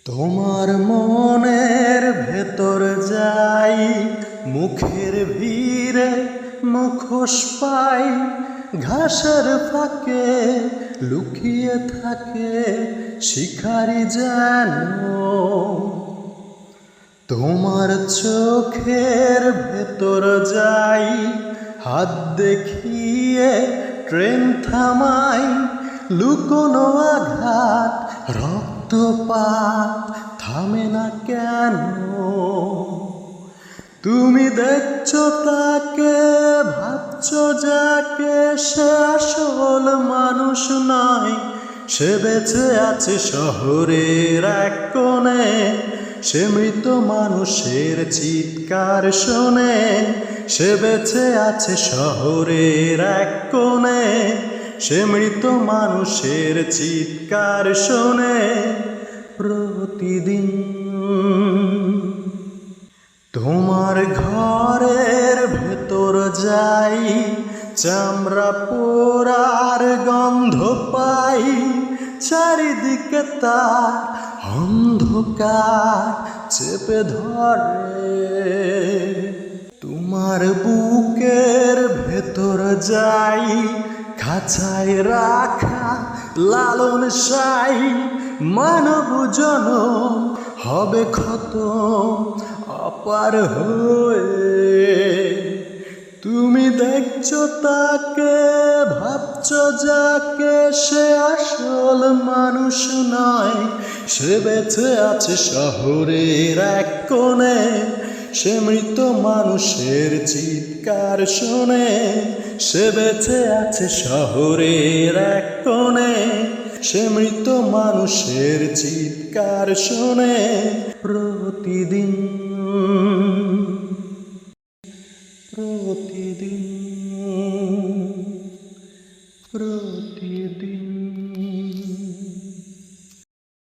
তোমার মনের ভেতর যাই, মুখের ভিড়ে মুখোশ পাই, ঘাসের ফাঁকে লুকিয়ে থাকে শিকারি যেন। তোমার চোখের ভেতর যাই, হাত দেখিয়ে ট্রেন থামাই, লুকোনো আঘাত রক্তপাত থামে না কেন? তুমি দেখছো তাকে, ভাবছো যাকে, সে আসল মানুষ নয়। সে বেঁচে আছে শহরের এক কোণে, সে মৃত মানুষের চিৎকার শোনে। সে বেঁচে আছে শহরের এক কোণে, সে মৃত মানুষের চিৎকার শোনে প্রতিদিন। তোমার ঘরের ভেতর যাই, চামড়া পোড়ার গন্ধ পাই, চারিদিকে তার অন্ধকার চেপে ধরে। তোমার বুকের ভেতর যাই, খাঁচায় রাখা লালন সাই, মানব জনম হবে ক্ষত অপার হয়ে। তুমি দেখছো তাকে, ভাবছো যাকে, সে আসল মানুষ নয়। সে বেঁচে আছে শহরের এক কোণে, সে মৃত মানুষের চিৎকার শোনে। সে বেঁচে আছে শহরের এক কোণে, সে মৃত মানুষের চিৎকার শোনে প্রতিদিন প্রতিদিন প্রতিদিন।